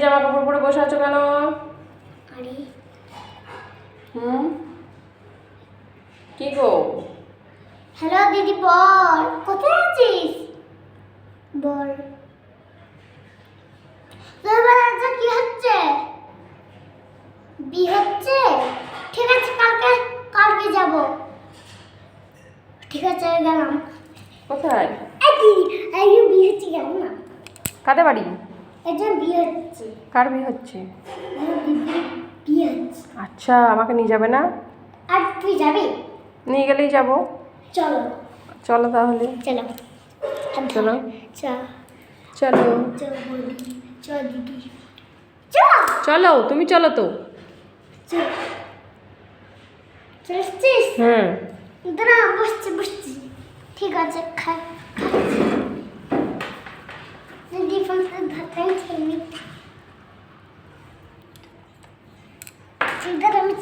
জামা কাপড় পরে বসে আছো কেন? আরে হুম, কি গো? হ্যালো দিদি, বল কোথায় আছিস? বল তোর আজকে কি হচ্ছে? বিয়ে হচ্ছে? ঠিক আছে, কালকে যাব। ঠিক আছে, গেলাম। কোথায়? এই বিয়ে হচ্ছে, গেল না? কাদের বাড়ি? একজন বিয়ে হচ্ছে। কার বিয়ে হচ্ছে? আমার দিদির বিয়ে হচ্ছে। আচ্ছা, আমাকে নিয়ে যাবে না? আর তুই যাবি? নিয়ে গেলেই যাব। চলো চলো তাহলে। চলো চলো চল চলো চল বৌদি, চল দিদি, চল চলো, তুমি চলো তো। চল। চলছিস? হুম। দাঁড়া, বসছি। ঠিক আছে, খাচ্ছি। দিদি ফোনটা ভাতটাই খেয়ে নি।